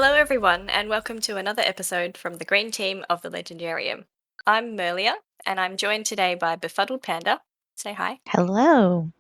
Hello, everyone, and welcome to another episode from the Green Team of the Legendarium. I'm Mirlyah, and I'm joined today by Befuddled Panda, say hi, Hello.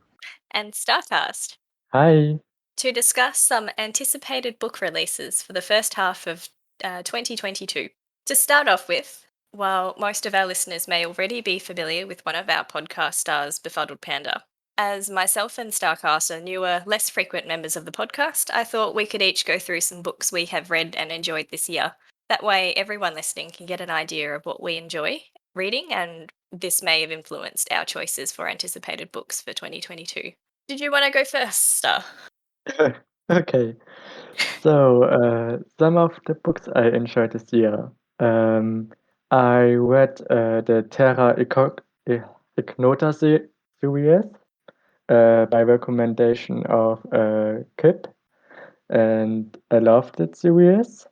and Starkast Hi. to discuss some anticipated book releases for the first half of 2022. To start off with, while most of our listeners may already be familiar with one of our podcast stars, Befuddled Panda, as myself and Starcast are newer, less frequent members of the podcast, I thought we could each go through some books we have read and enjoyed this year. That way, everyone listening can get an idea of what we enjoy reading, and this may have influenced our choices for anticipated books for 2022. Did you want to go first, Star? Okay. So, some of the books I enjoyed this year. I read the Terra Ignota series by recommendation of Kip, and I loved that series.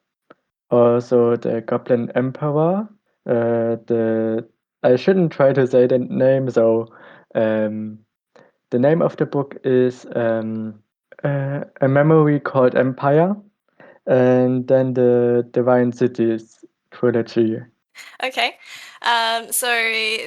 Also, the Goblin Emperor. I shouldn't try to say the name, so the name of the book is A Memory Called Empire, and then the Divine Cities trilogy. Okay. So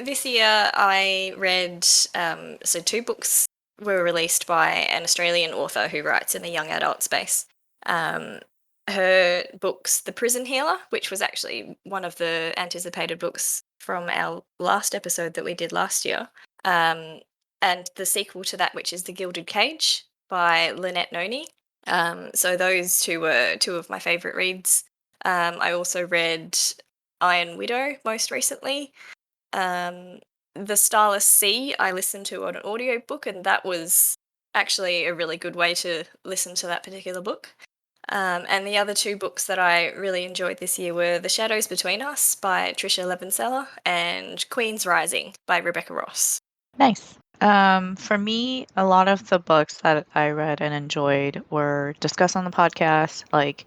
this year I read, so two books were released by an Australian author who writes in the young adult space. Her books, The Prison Healer, which was actually one of the anticipated books from our last episode that we did last year, and the sequel to that, which is The Gilded Cage by Lynette Noni. So those two were two of my favourite reads. I also read Iron Widow most recently. The Starless Sea I listened to on an audiobook, and that was actually a really good way to listen to that particular book. And the other two books that I really enjoyed this year were The Shadows Between Us by Tricia Levenseller and Queen's Rising by Rebecca Ross. Nice. For me, a lot of the books that I read and enjoyed were discussed on the podcast. Like,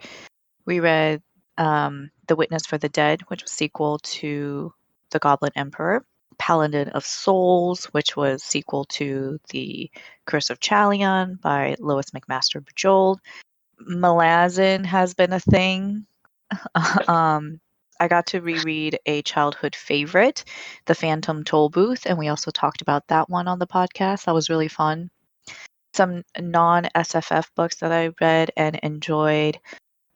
we read The Witness for the Dead, which was sequel to The Goblin Emperor. Paladin of Souls, which was sequel to The Curse of Chalion by Lois McMaster Bujold. Malazan has been a thing. I got to reread a childhood favorite, The Phantom Toll Booth, and we also talked about that one on the podcast. That was really fun. Some non-SFF books that I read and enjoyed.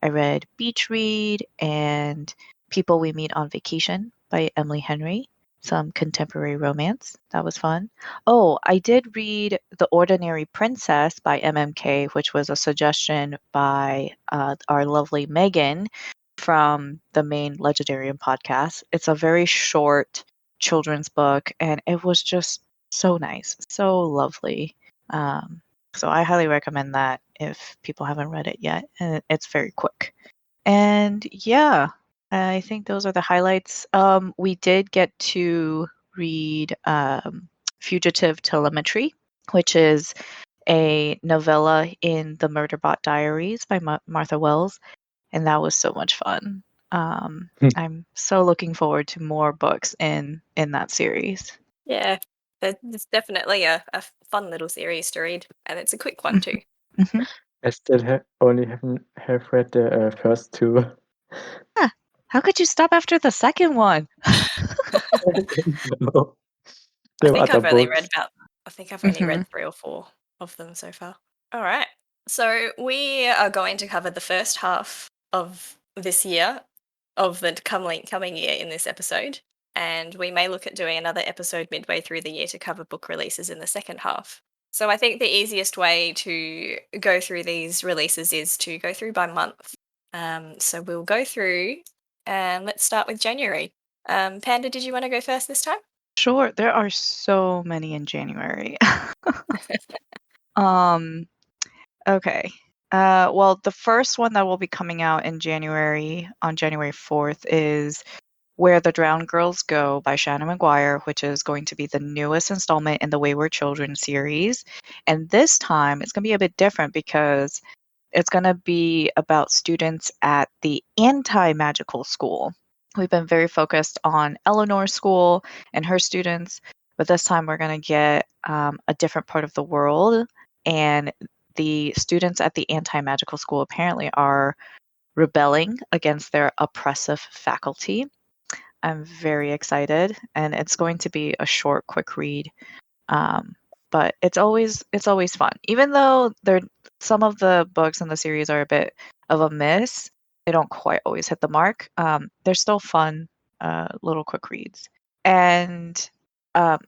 I read Beach Read and People We Meet on Vacation by Emily Henry. Some contemporary romance. That was fun. Oh, I did read The Ordinary Princess by MMK, which was a suggestion by our lovely Megan from the main Legendarium podcast. It's a very short children's book, and it was just so nice, so lovely. So I highly recommend that if people haven't read it yet, and it's very quick. And yeah, I think those are the highlights. We did get to read Fugitive Telemetry, which is a novella in the Murderbot Diaries by Martha Wells, and that was so much fun. I'm so looking forward to more books in that series. Yeah, it's definitely a fun little series to read, and it's a quick one too. Mm-hmm. I still only have read the first two. Yeah. How could you stop after the second one? No, I there were think other I've only books. read about I think I've only Mhm. read 3 or 4 of them so far. All right. So we are going to cover the first half of this year, of the coming year in this episode, and we may look at doing another episode midway through the year to cover book releases in the second half. So I think the easiest way to go through these releases is to go through by month. So we'll go through, and let's start with January. Panda, did you want to go first this time? Sure, there are so many in January. Um, okay. Well, the first one that will be coming out in January, on January 4th, is Where the Drowned Girls Go by Shannon Maguire, which is going to be the newest installment in the Wayward Children series. And this time, it's going to be a bit different because it's going to be about students at the anti-magical school. We've been very focused on Eleanor's school and her students, but this time we're going to get a different part of the world. And the students at the anti-magical school apparently are rebelling against their oppressive faculty. I'm very excited, and it's going to be a short, quick read. But it's always fun, even though some of the books in the series are a bit of a miss. They don't quite always hit the mark. They're still fun, little quick reads, and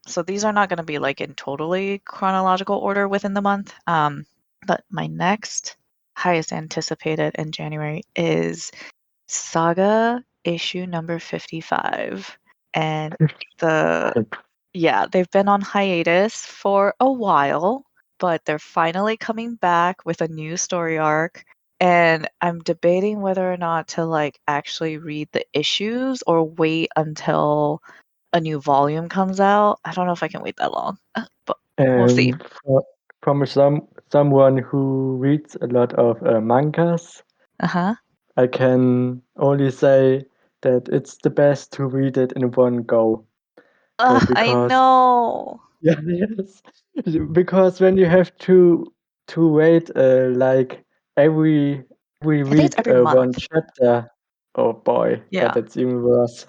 so these are not going to be like in totally chronological order within the month. But my next highest anticipated in January is Saga issue number 55. And they've been on hiatus for a while, but they're finally coming back with a new story arc. And I'm debating whether or not to like actually read the issues or wait until a new volume comes out. I don't know if I can wait that long, but we'll see. From someone who reads a lot of mangas, Uh-huh. I can only say that it's the best to read it in one go. I Because know. yeah, yes, because when you have to wait like every I think it's week every one month. chapter, oh boy, Yeah. that's even worse.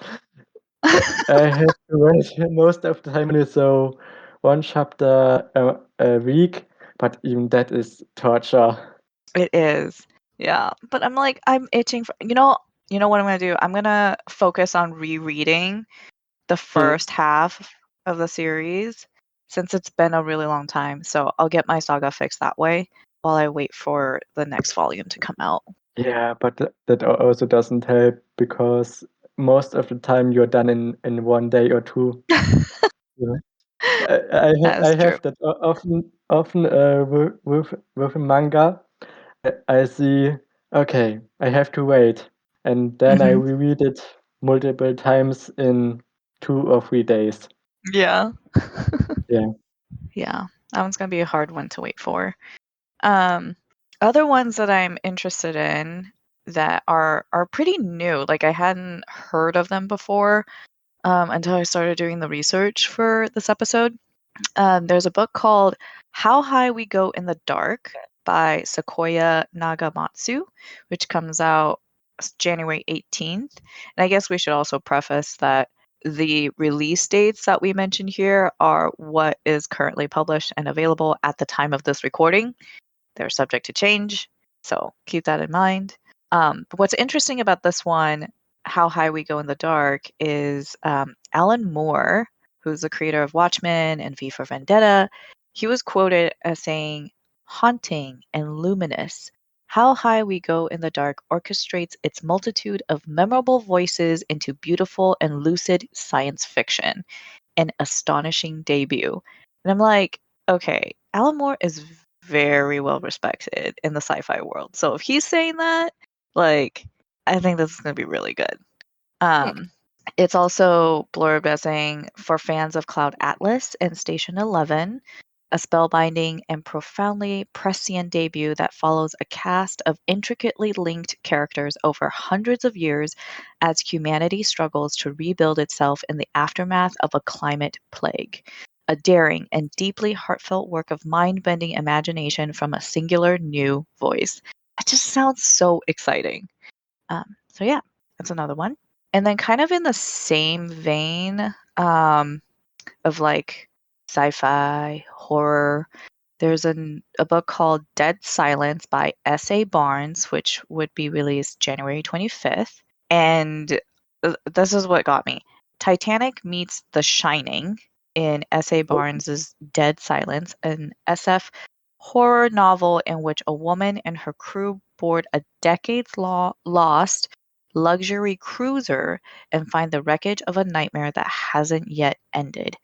I have to wait most of the time, so one chapter a week, but even that is torture. It is. Yeah. But I'm like, I'm itching for, you know what I'm gonna do? I'm gonna focus on rereading the first half of the series since it's been a really long time. So I'll get my saga fixed that way while I wait for the next volume to come out. Yeah, but that also doesn't help because most of the time you're done in one day or two. Yeah. I That's true. have that often with a manga. I see, okay, I have to wait, and then I Hmm. reread it multiple times in 2 or 3 days. Yeah. Yeah. Yeah. That one's gonna be a hard one to wait for. Um, Other ones that I'm interested in that are pretty new. Like I hadn't heard of them before until I started doing the research for this episode. There's a book called How High We Go in the Dark by Sequoia Nagamatsu, which comes out January 18th. And I guess we should also preface that the release dates that we mentioned here are what is currently published and available at the time of this recording. They're subject to change, so keep that in mind. But what's interesting about this one, How High We Go in the Dark, is Alan Moore, who's the creator of Watchmen and V for Vendetta. He was quoted as saying, "Haunting and luminous, How High We Go in the Dark orchestrates its multitude of memorable voices into beautiful and lucid science fiction, an astonishing debut." And I'm like, okay, Alan Moore is very well respected in the sci-fi world. So if he's saying that, like, I think this is going to be really good. It's also blurbed as saying for fans of Cloud Atlas and Station 11, a spellbinding and profoundly prescient debut that follows a cast of intricately linked characters over hundreds of years as humanity struggles to rebuild itself in the aftermath of a climate plague. A daring and deeply heartfelt work of mind bending imagination from a singular new voice. It just sounds so exciting. So, yeah, that's another one. And then, kind of in the same vein of like sci fi, horror, there's a book called Dead Silence by S.A. Barnes, which would be released January 25th. And this is what got me. Titanic meets The Shining in S.A. Barnes's Dead Silence, an SF horror novel in which a woman and her crew board a lost luxury cruiser and find the wreckage of a nightmare that hasn't yet ended.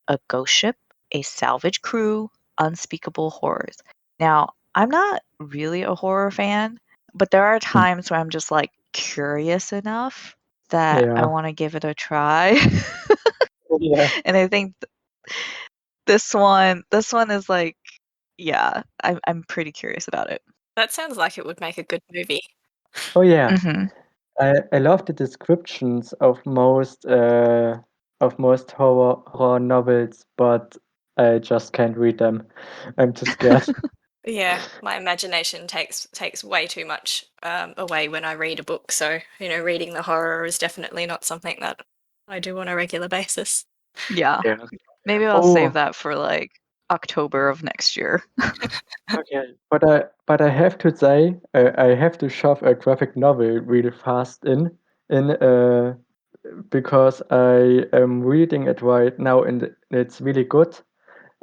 A ghost ship, a salvage crew, unspeakable horrors. Now, I'm not really a horror fan, but there are times where I'm just like curious enough that I Yeah. want to give it a try. Yeah. And I think this one is like, yeah, I'm pretty curious about it. That sounds like it would make a good movie. Oh yeah. Hmm. I love the descriptions of most horror novels, but I just can't read them. I'm too scared. Yeah, my imagination takes way too much away when I read a book. So, reading the horror is definitely not something that I do on a regular basis. Yeah. Yeah. Maybe I'll save Oh, that for like October of next year. okay. But I have to say, I have to shove a graphic novel really fast in because I am reading it right now and it's really good.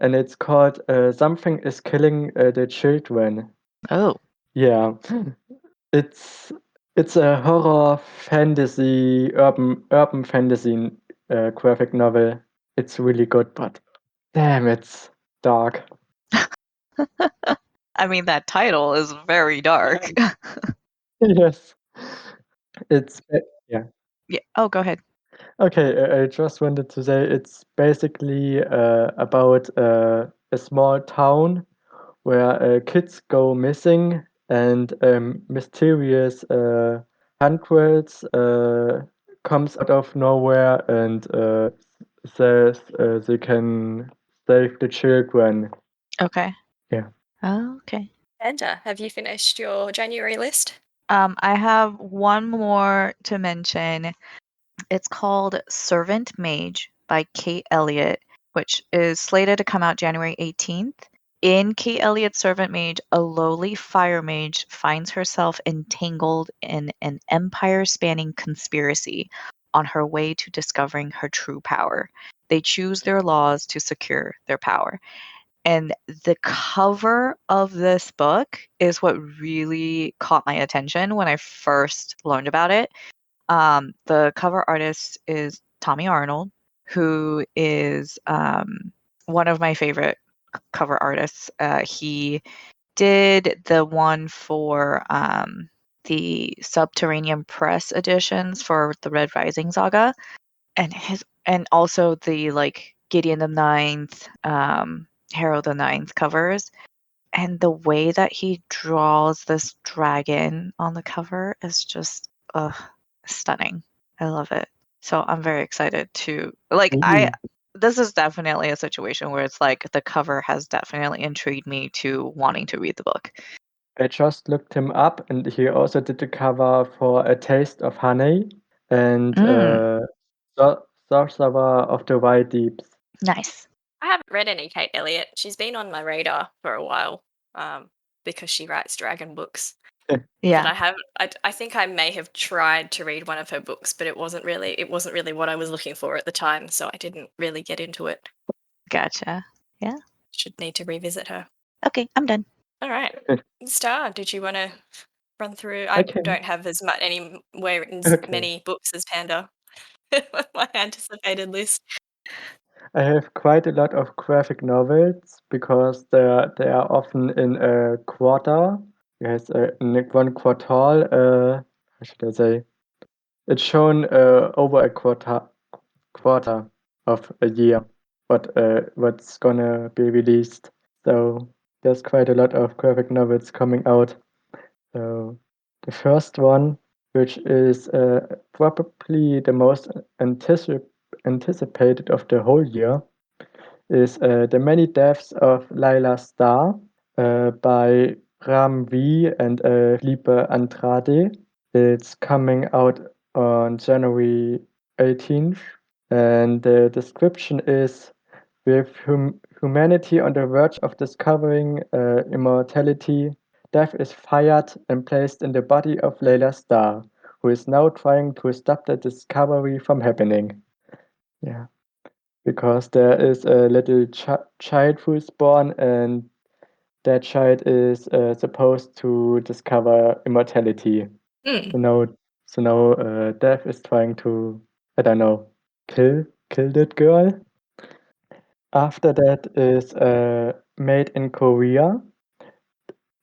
And it's called Something is Killing the Children. Oh. Yeah. It's it's a horror fantasy, urban fantasy graphic novel. It's really good, but damn, it's dark. I mean, that title is very dark. Yes. Yeah. Yeah. Oh, go ahead. Okay, I just wanted to say it's basically about a small town where kids go missing and mysterious hundreds comes out of nowhere and says they can save the children. Okay. Yeah. Oh, okay. Panda, have you finished your January list? I have one more to mention. It's called Servant Mage by Kate Elliott, which is slated to come out January 18th. In Kate Elliott's Servant Mage, a lowly fire mage finds herself entangled in an empire spanning conspiracy on her way to discovering her true power. They choose their laws to secure their power. And the cover of this book is what really caught my attention when I first learned about it. The cover artist is Tommy Arnold, who is one of my favorite cover artists. He did the one for the Subterranean Press editions for the Red Rising saga, and also the like Gideon the Ninth, Harrow the Ninth covers. And the way that he draws this dragon on the cover is just stunning. I love it. So I'm very excited to Ooh. this is definitely a situation where it's like the cover has definitely intrigued me to wanting to read the book. I just looked him up and he also did the cover for A Taste of Honey and Mm, Sorcerer of the Wild Deeps. nice. I haven't read any Kate Elliott. She's been on my radar for a while because she writes dragon books. But Yeah, I haven't. I think I may have tried to read one of her books, but it wasn't really what I was looking for at the time, so I didn't really get into it. gotcha. Yeah. Should need to revisit her. Okay, I'm done. All right, Star. Did you want to run through? I Okay, don't have as okay. many books as Panda on my anticipated list. I have quite a lot of graphic novels because they are often in a quarter. Yes, in one quartal. How should I say? It's shown over a quarter of a year. What's gonna be released? So there's quite a lot of graphic novels coming out. So the first one, which is probably the most anticipated of the whole year, is The Many Deaths of Lila Starr by Ram V and Felipe Andrade. It's coming out on January 18th, and the description is with humanity on the verge of discovering immortality, death is fired and placed in the body of Layla Starr, who is now trying to stop the discovery from happening. Yeah, because there is a little child who is born, and that child is supposed to discover immortality. Hmm. So now Death is trying to, I don't know, kill that girl. After that is Made in Korea.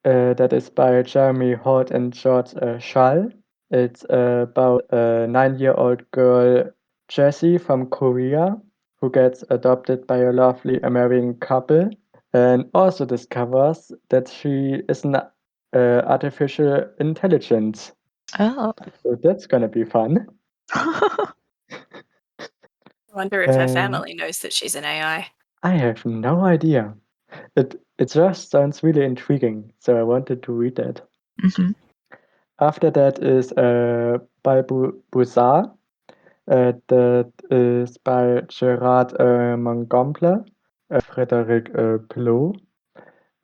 That is by Jeremy Holt and George Schall. It's about a 9-year-old girl, Jessie from Korea, who gets adopted by a lovely American couple and also discovers that she is an artificial intelligence. Oh. So that's gonna be fun. I wonder if her And family knows that she's an AI. I have no idea. It it just sounds really intriguing, so I wanted to read that. Mm-hmm. After that is by Buzard. That is by Gerard Montgomery, Frederic Pillow.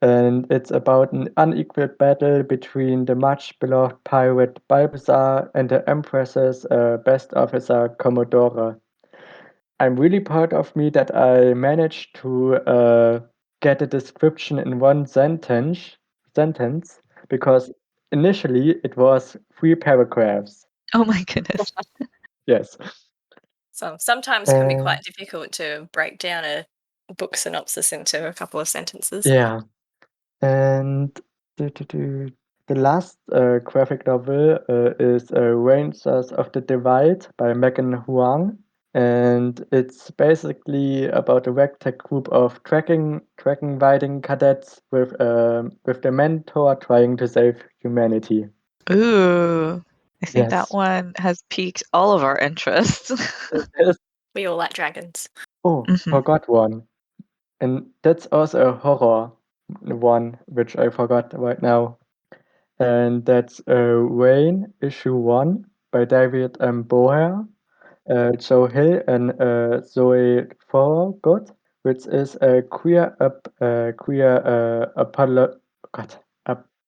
And it's about an unequal battle between the much beloved pirate Balbazar and the Empress's best officer Commodore. I'm really proud of me that I managed to get a description in one sentence because initially it was 3 paragraphs. Oh my goodness. Yes. So sometimes can be quite difficult to break down a book synopsis into a couple of sentences. Yeah. And the last graphic novel is Rangers of the Divide by Megan Huang. And it's basically about a ragtag group of trekking riding cadets with their mentor trying to save humanity. Ooh, I think that Yes. one has piqued all of our interests. Yes. We all like dragons. Oh, Mhm. forgot one. And that's also a horror one, which I forgot right now. And that's Rain, Issue 1 by David M. Boher, Joe Hill, and Zoe Forgot, which is a God,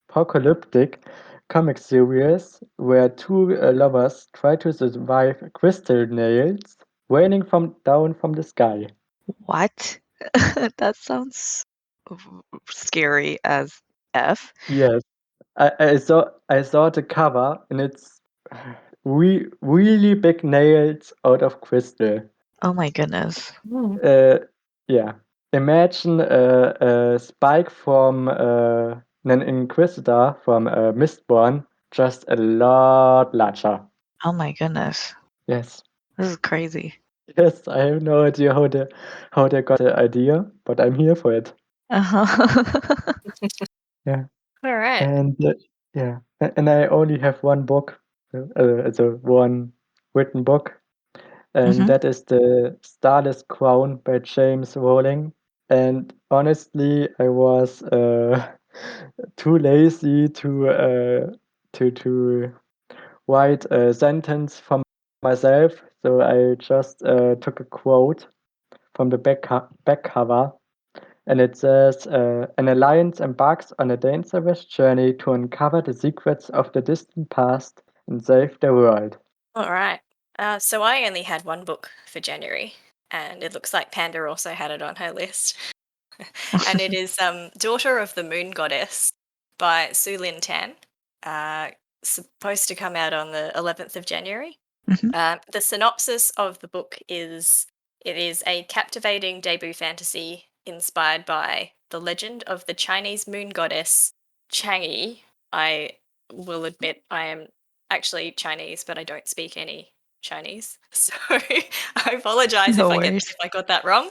apocalyptic comic series where two lovers try to survive crystal nails raining down from the sky. What? That sounds scary as F. Yes, I saw the cover and it's really big nails out of crystal. Oh my goodness. Uh, yeah. Imagine a Spike from an Inquisitor from Mistborn, just a lot larger. Oh my goodness. Yes. This is crazy. Yes, I have no idea how they got the idea, but I'm here for it. Uh-huh. Yeah. All right. And yeah, and I only have one book. It's a one written book, and Mhm. that is the Starless Crown by James Rowling. And honestly, I was too lazy to write a sentence for myself, so I just took a quote from the back cover, and it says, "An alliance embarks on a dangerous journey to uncover the secrets of the distant past and save the world." All right. So I only had one book for January, and it looks like Panda also had it on her list. And it is Daughter of the Moon Goddess by Su Lin Tan. Supposed to come out on the 11th of January. Mhm. The synopsis of the book is it is a captivating debut fantasy inspired by the legend of the Chinese moon goddess Chang'e. I will admit I am actually Chinese, but I don't speak any Chinese, so I apologize No if worries. I got that wrong.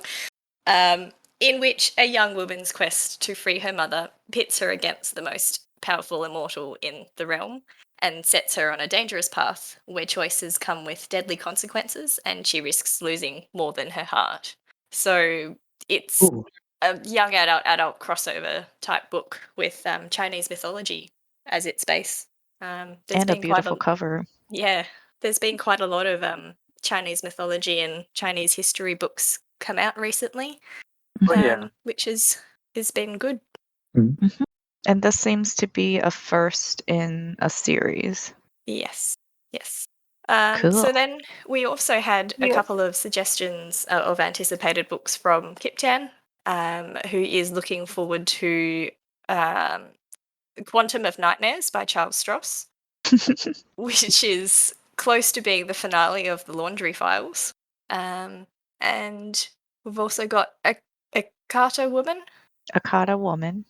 In which a young woman's quest to free her mother pits her against the most powerful immortal in the realm and sets her on a dangerous path where choices come with deadly consequences and she risks losing more than her heart. So it's Ooh. a young adult crossover type book with Chinese mythology as its base. There's And a been quite beautiful a cover. yeah, there's been quite a lot of Chinese mythology and Chinese history books come out recently, Oh yeah. which has been good. Mm. Mhm. And this seems to be a first in a series. Yes, yes. Cool. So then we also had a couple of suggestions of anticipated books from Kiptan, who is looking forward to um, Quantum of Nightmares by Charles Stross, which is close to being the finale of the Laundry Files. And we've also got a Carter Woman. Akata Woman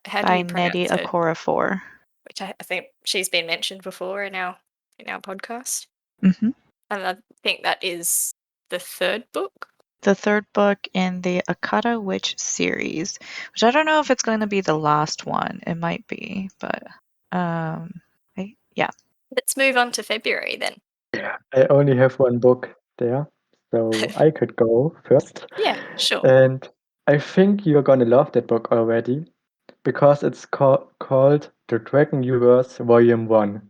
How do by you Nnedi pronounce her? Okorafor. Which I think she's been mentioned before in our podcast. Mhm. And I think that is the third book. The third book in the Akata Witch series, which I don't know if it's going to be the last one. It might be, but yeah. Let's move on to February then. Yeah, I only have one book there, so I could go first. Yeah, sure. And I think you're gonna love that book already because it's called The Dragon Universe Volume 1.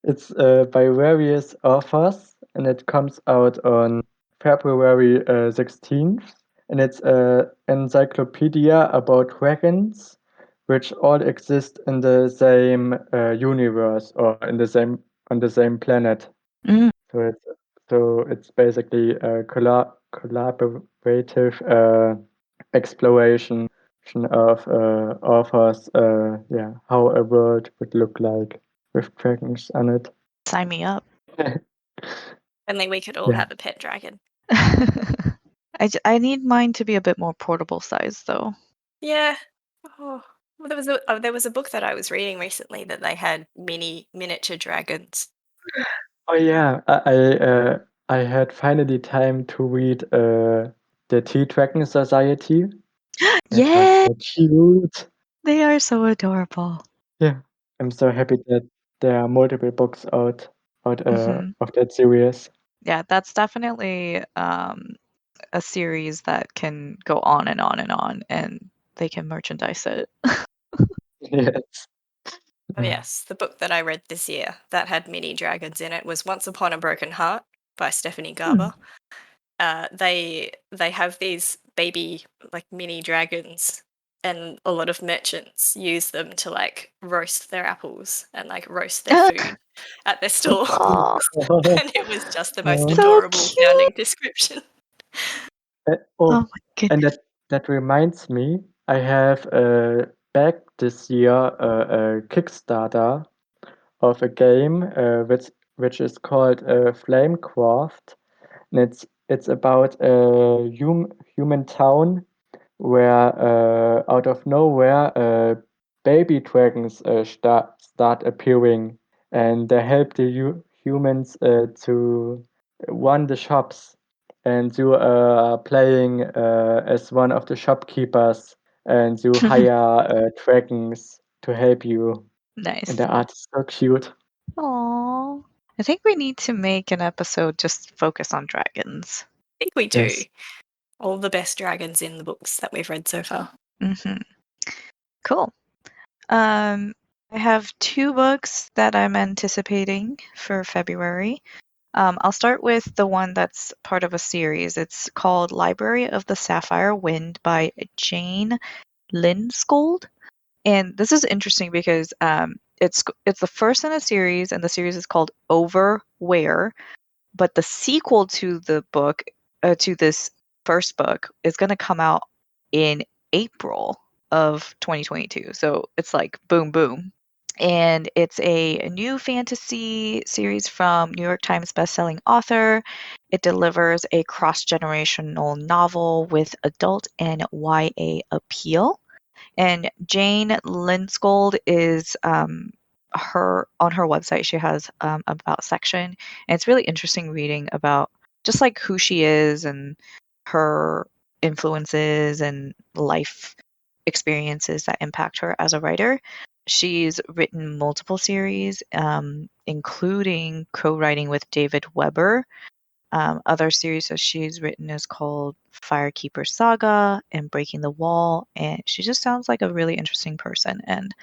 It's by various authors and it comes out on February 16th. And it's an encyclopedia about dragons which all exist in the same universe or in the same on the same planet. Mm. So it's basically a collaborative exploration of authors, how a world would look like with dragons on it. Sign me up. Only we could all Yeah. have a pet dragon. I need mine to be a bit more portable size, though. Yeah. Oh. Well, there was a book that I was reading recently that they had miniature dragons. Oh yeah, I had finally time to read the Tea Dragon Society. It was Yeah, so cute. they are so adorable. Yeah, I'm so happy that there are multiple books out Mhm. of that series. Yeah, that's definitely a series that can go on and on and on, and they can merchandise it. Yes. Oh yes, the book that I read this year that had mini dragons in it was Once Upon a Broken Heart by Stephanie Garber. They have these baby like mini dragons, and a lot of merchants use them to like roast their apples and like roast their food at their stalls. Oh, And it was just the most Oh, so adorable cute. sounding description. Oh oh, my and goodness. that reminds me, I have back this year a Kickstarter of a game which is called Flamecraft, and it's about a human town where out of nowhere baby dragons start appearing, and they help the humans to run the shops, and you are playing as one of the shopkeepers, and you hire dragons to help you, and Nice. the art is so cute. Aw. I think we need to make an episode just focus on dragons. I think we do. Yes. All the best dragons in the books that we've read so far. Mm-hmm. Cool. I have 2 books that I'm anticipating for February. I'll start with the one that's part of a series. It's called Library of the Sapphire Wind by Jane Lindskold. And this is interesting because it's the first in a series, and the series is called Overwhere. But the sequel to the book, to this first book, is going to come out in April of 2022. So it's like boom, boom. And it's a new fantasy series from New York Times bestselling author. It delivers a cross generational novel with adult and YA appeal. And Jane Lindskold is her on her website. She has about section, and it's really interesting reading about just like who she is and her influences and life experiences that impact her as a writer. She's written multiple series, including co-writing with David Weber. Other series that she's written is called Firekeeper Saga and Breaking the Wall, and she just sounds like a really interesting person, and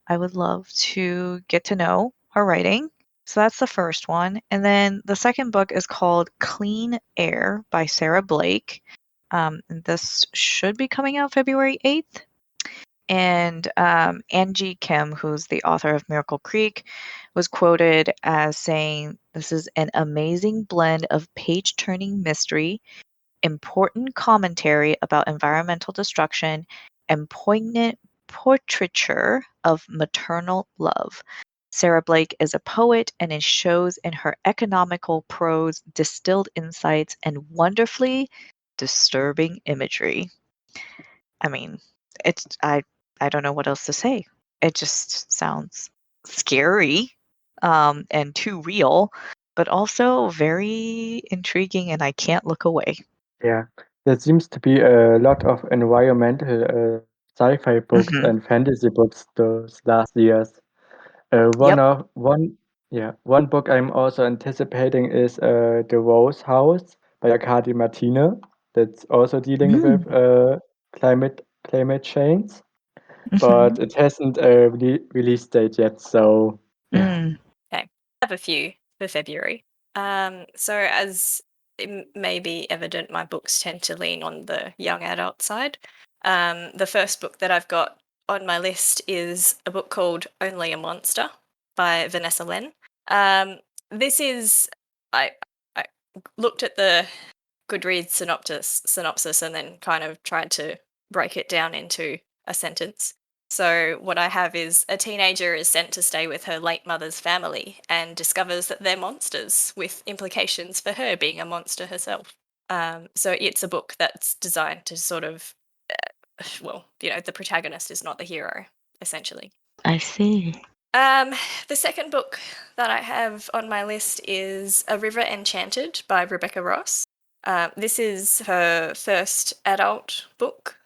I would love to get to know her writing. So that's the first one. And then the second book is called Clean Air by Sarah Blake. And this should be coming out February 8th. And Angie Kim, who's the author of Miracle Creek, was quoted as saying, "This is an amazing blend of page turning mystery, important commentary about environmental destruction, and poignant portraiture of maternal love. Sarah Blake is a poet, and it shows in her economical prose, distilled insights, and wonderfully disturbing imagery." I mean, it's I don't know what else to say. It just sounds scary, and too real, but also very intriguing, and I can't look away. Yeah, there seems to be a lot of environmental sci-fi books Mhm. and fantasy books those last years. Yep. One book I'm also anticipating is The Rose House by Akadi Martine. that's also dealing with climate change, but it hasn't a release date yet. So yeah. Okay, I have a few for February. So as it may be evident, my books tend to lean on the young adult side. The first book that I've got on my list is a book called Only a Monster by Vanessa Len. This is I looked at the Goodreads synopsis and then kind of tried to break it down into a sentence. So what I have is a teenager is sent to stay with her late mother's family and discovers that they're monsters, with implications for her being a monster herself. So it's a book that's designed to sort of, the protagonist is not the hero, essentially. I see. The second book that I have on my list is A River Enchanted by Rebecca Ross. This is her first adult book.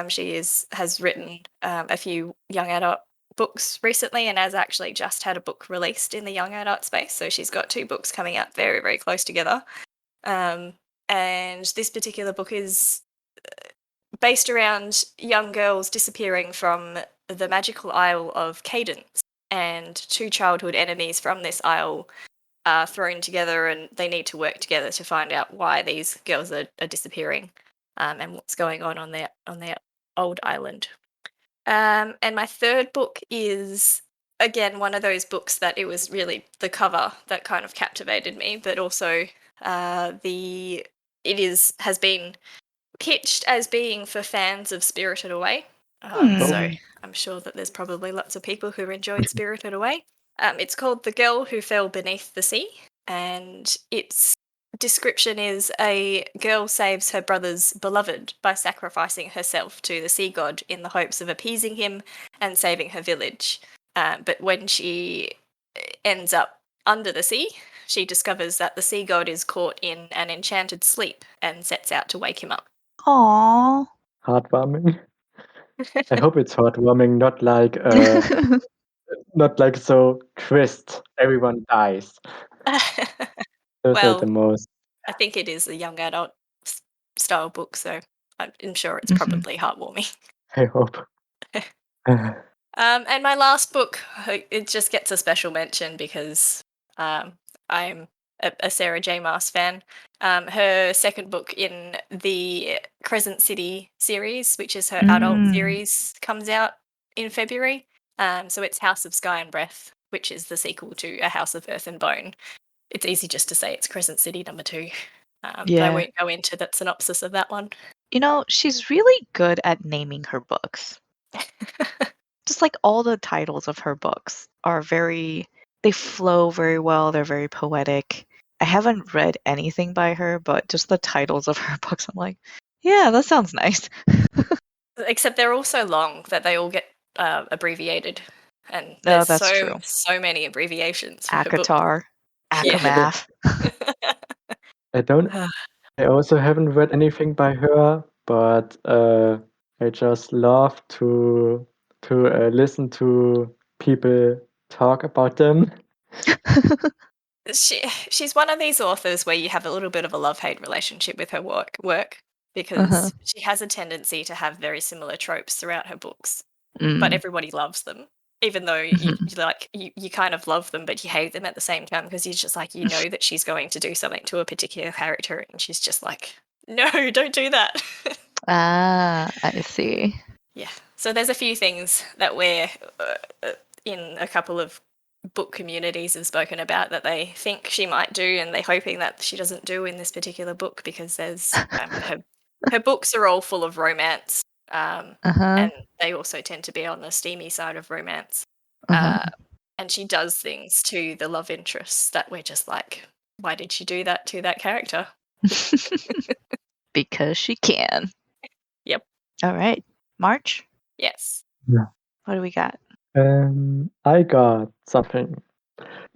She has written a few young adult books recently and has actually just had a book released in the young adult space. So she's got 2 books coming out very, very close together. And this particular book is based around young girls disappearing from the magical Isle of Cadence, and 2 childhood enemies from this isle are thrown together, and they need to work together to find out why these girls are disappearing, and what's going on their old island. And my third book is again one of those books that it was really the cover that kind of captivated me, but also has been pitched as being for fans of Spirited Away. So I'm sure that there's probably lots of people who enjoyed Spirited Away. It's called The Girl Who Fell Beneath the Sea, and its description is a girl saves her brother's beloved by sacrificing herself to the sea god in the hopes of appeasing him and saving her village. But when she ends up under the sea, she discovers that the sea god is caught in an enchanted sleep and sets out to wake him up. Aww. Heartwarming. I hope it's heartwarming, not like so twist. Everyone dies. Those are the Well, most. I think it is a young adult style book, so I'm sure it's probably heartwarming. I hope. And my last book, it just gets a special mention because I'm a Sarah J. Maas fan. Her second book in the Crescent City series, which is her adult series, comes out in February. So it's House of Sky and Breath, which is the sequel to A House of Earth and Bone. It's easy just to say it's Crescent City number 2. But I won't go into that synopsis of that one. You know, she's really good at naming her books. Just like all the titles of her books are they flow very well. They're very poetic. I haven't read anything by her, but just the titles of her books, I'm like, yeah, that sounds nice. Except they're all so long that they all get abbreviated. And No, there's that's true. so many abbreviations for her book. Akatar, Akamath. I also haven't read anything by her, but I just love to listen to people talk about them. She's one of these authors where you have a little bit of a love-hate relationship with her work because she has a tendency to have very similar tropes throughout her books, but everybody loves them, even though you kind of love them, but you hate them at the same time because you're just like, you know that she's going to do something to a particular character, and she's just like, no, don't do that. I see. Yeah. So there's a few things that we're in a couple of book communities have spoken about that they think she might do, and they're hoping that she doesn't do in this particular book, because there's her books are all full of romance, and they also tend to be on the steamy side of romance. And she does things to the love interests that we're just like, why did she do that to that character? Because she can. Yep. All right. March? Yes. Yeah. What do we got? I got something,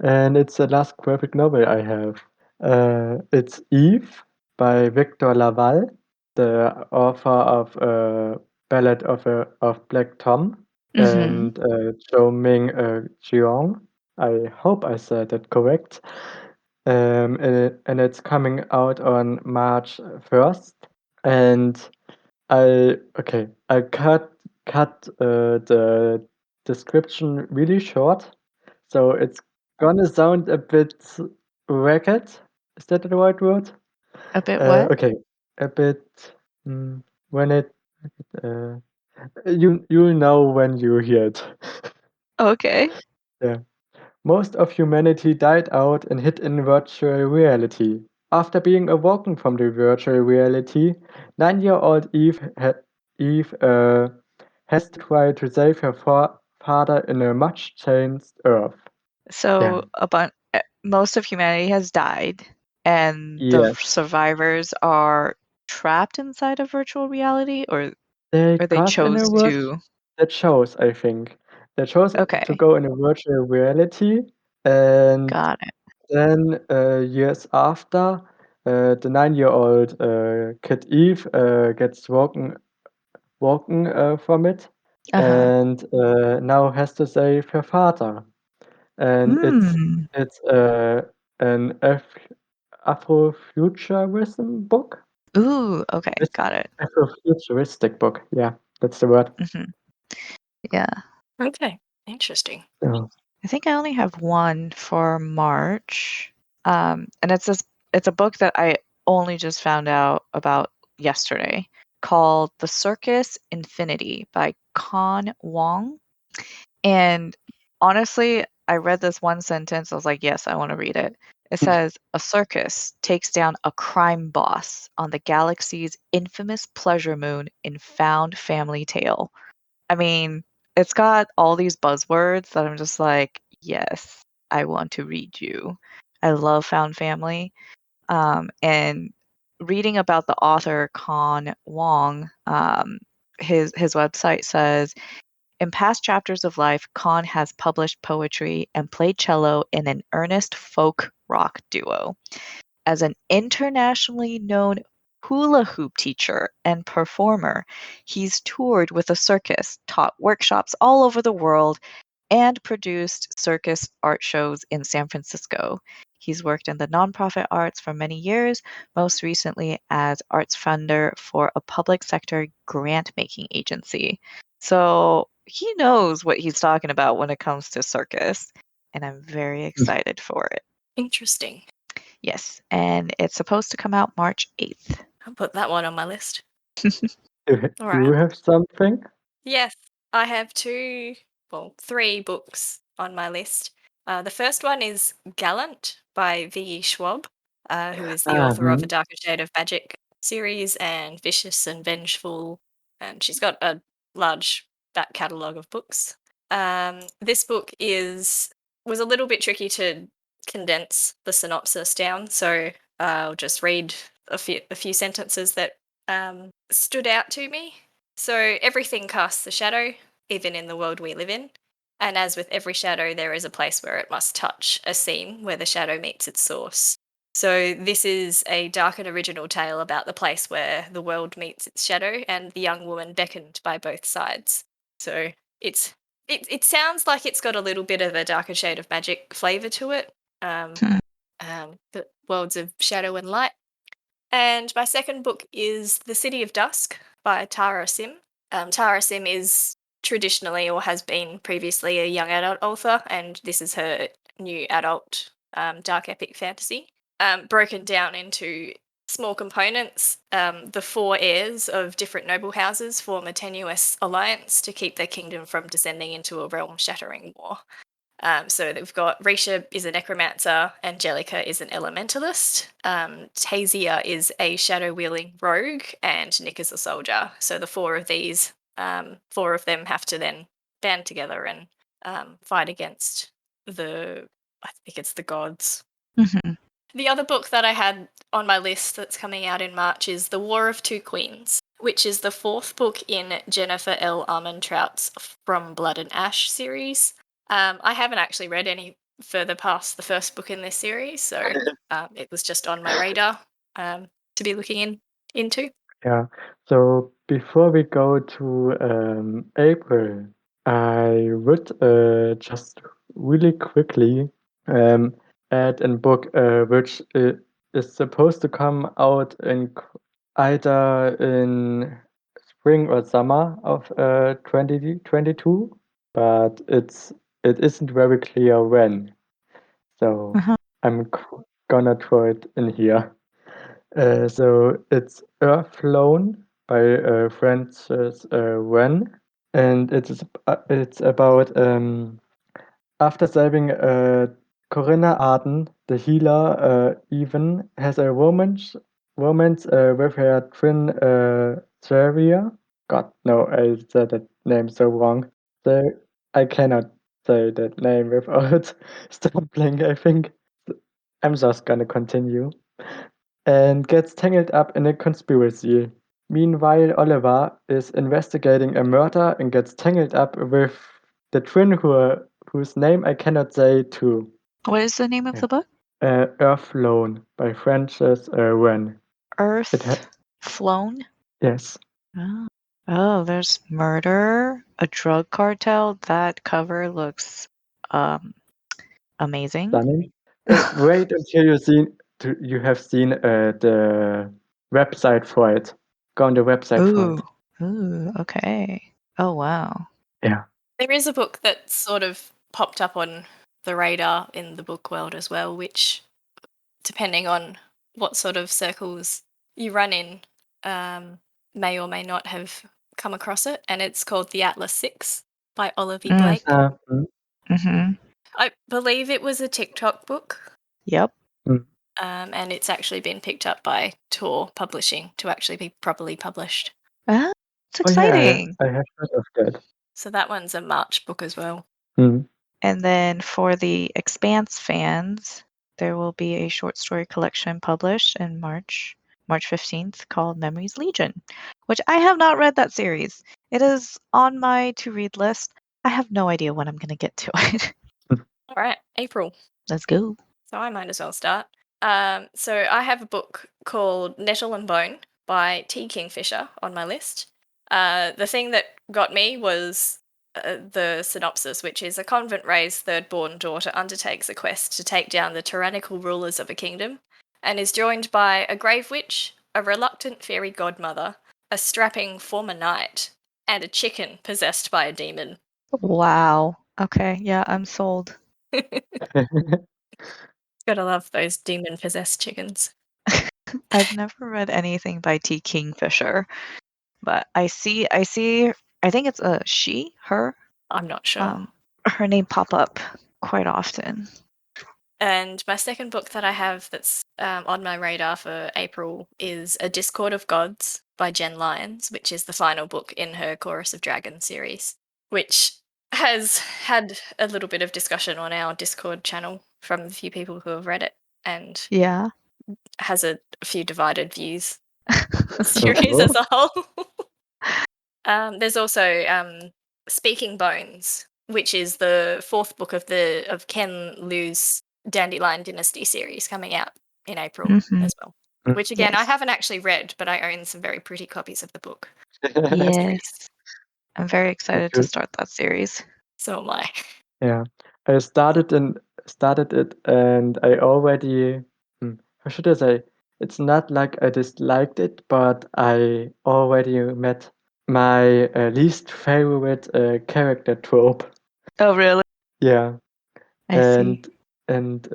and it's the last graphic novel I have. It's Eve by Victor Laval, the author of Ballad of Black Tom, and Zhou Ming Jiang. I hope I said that correct. And it's coming out on March 1st. and I cut the description really short, so it's gonna sound a bit ragged. Is that the right word? A bit what? Okay, a bit. When it uh, you'll know when you hear it. Okay. Yeah. Most of humanity died out and hid in virtual reality. After being awoken from the virtual reality, 9-year-old Eve has to try to save her father in a much changed Earth. Yeah. So most of humanity has died, and the Yes. survivors are trapped inside a virtual reality, or They they got in chose a word to. that chose, I think. They chose to Okay, go in a virtual reality, and got it. then years after, the 9-year-old kid Eve gets woken from it, Uh-huh. and now has to save her father. And Hmm. it's an Afrofuturism book. Ooh, okay, It's got it. Afrofuturistic book. Yeah, that's the word. Hmm. Yeah. Okay, interesting. Yeah. I think I only have one for March. And it's a book that I only just found out about yesterday called The Circus Infinity by Con Wong. And honestly, I read this one sentence. I was like, yes, I want to read it. It says, a circus takes down a crime boss on the galaxy's infamous pleasure moon in Found Family Tale. I mean, it's got all these buzzwords that I'm just like, yes, I want to read you. I love Found Family. And reading about the author Con Wong, his website says, in past chapters of life, Con has published poetry and played cello in an earnest folk rock duo. As an internationally known hula hoop teacher and performer, he's toured with a circus, taught workshops all over the world, and produced circus art shows in San Francisco. He's worked in the nonprofit arts for many years, most recently as arts funder for a public sector grant making agency. So he knows what he's talking about when it comes to circus, and I'm very excited for it. Interesting. Yes, and it's supposed to come out March 8th. I'll put that one on my list. Do All you right. have something? Yes, I have three books on my list. The first one is Gallant by V. Schwab, who is the author of A Mhm. Darker Shade of Magic series and Vicious and Vengeful, and she's got a large back catalogue of books. This book was a little bit tricky to condense the synopsis down, so I'll just read a few sentences that stood out to me. So everything casts a shadow, even in the world we live in. And as with every shadow, there is a place where it must touch, a seam where the shadow meets its source. So this is a dark and original tale about the place where the world meets its shadow and the young woman beckoned by both sides. So it sounds like it's got a little bit of a darker shade of magic flavour to it. The worlds of shadow and light. And my second book is The City of Dusk by Tara Sim. Tara Sim is traditionally or has been previously a young adult author, and this is her new adult dark epic fantasy, broken down into small components. The four heirs of different noble houses form a tenuous alliance to keep their kingdom from descending into a realm-shattering war. So we've got Risha is a necromancer, Angelica is an elementalist, Tasia is a shadow-wielding rogue, and Nick is a soldier. So the four of them have to then band together and fight against I think it's the gods. Mhm. The other book that I had on my list that's coming out in March is The War of Two Queens, which is the fourth book in Jennifer L. Armentrout's From Blood and Ash series. I haven't actually read any further past the first book in this series, so it was just on my radar to be looking into. Yeah. So before we go to April, I would just really quickly add a book which is supposed to come out in either in spring or summer of 2022, but it isn't very clear when. So Uh-huh. I'm gonna throw it in here. So it's Earthloan by Francis Wen, and it's about after saving Corinna Arden, the healer even has a romance with her twin Saria. God, no, I said that name so wrong. So I cannot say that name without stumbling, I think. I'm just gonna continue. And gets tangled up in a conspiracy. Meanwhile, Oliver is investigating a murder and gets tangled up with the twin whose name I cannot say too. What is the name of Yeah. the book? Earthloan by Frances Wen. Earth Flown? Yes. Oh. Oh, there's murder, a drug cartel. That cover looks amazing. Stunning. Wait until you have seen the website for it. Go on the website for it. Ooh, okay. Oh wow. Yeah. There is a book that sort of popped up on the radar in the book world as well, which, depending on what sort of circles you run in, may or may not have come across it. And it's called The Atlas Six by Oliver Blake. Mm-hmm. I believe it was a TikTok book. Yep. And it's actually been picked up by Tor Publishing to actually be properly published. Ah, it's Oh yeah, exciting. I have heard of that. So that one's a March book as well. And then for the Expanse fans, there will be a short story collection published in March 15th called Memories Legion, which I have not read that series. It is on my to read list. I have no idea when I'm going to get to it. All right, April. Let's go. So I might as well start. So I have a book called Nettle and Bone by T. Kingfisher on my list. The thing that got me was the synopsis, which is a convent-raised third-born daughter undertakes a quest to take down the tyrannical rulers of a kingdom and is joined by a grave witch, a reluctant fairy godmother, a strapping former knight, and a chicken possessed by a demon. Wow. Okay, yeah, I'm sold. Gotta love those demon-possessed chickens. I've never read anything by T. Kingfisher, but I think it's a she, her. I'm not sure. Her name pop up quite often. And my second book that I have that's on my radar for April is A Discord of Gods by Jen Lyons, which is the final book in her Chorus of Dragons series, which has had a little bit of discussion on our Discord channel from a few people who have read it and Yeah. has a few divided views the series as a whole. There's also Speaking Bones, which is the fourth book of Ken Liu's Dandelion Dynasty series coming out in April as well. Which again, I haven't actually read, but I own some very pretty copies of the book. Yes. I'm very excited to start that series. So am I. Yeah, I started it, and I already. How should I say? It's not like I disliked it, but I already met my least favorite character trope. Oh, really? Yeah, I see. and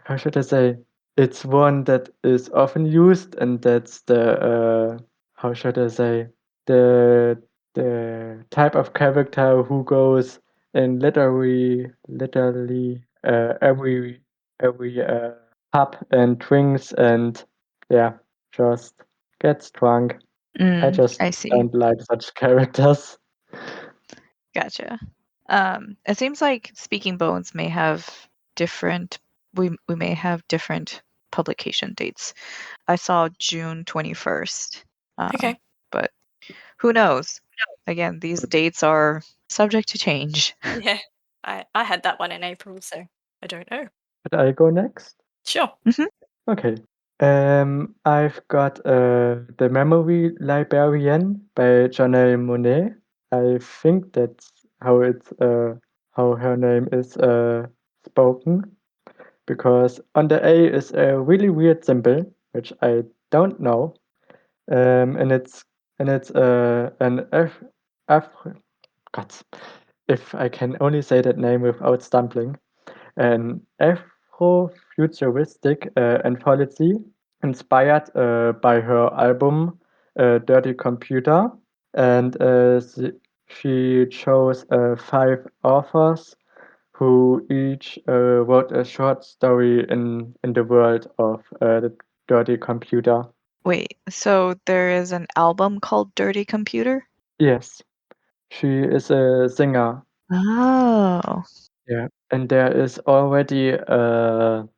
how should I say? It's one that is often used, and that's the how should I say? The type of character who goes in literally every pub and drinks and yeah, just gets drunk. I just I see. don't like such characters. Gotcha. It seems like Speaking Bones may have different. We may have different publication dates. I saw June 21st. Okay. But who knows? Again, these dates are subject to change. Yeah. I had that one in April, so I don't know. Should I go next? Sure. Okay. I've got The Memory Librarian by Janelle Monáe. I think that's how her name is spoken, because on the A is a really weird symbol, which I don't know. and it's an Af God, if I can only say that name without stumbling, an Afro-futuristic anthology inspired by her album Dirty Computer, and she chose 5 authors who each wrote a short story in the world of the Dirty Computer. Wait, so there is an album called Dirty Computer? Yes, she is a singer. Oh. Yeah, and there is already a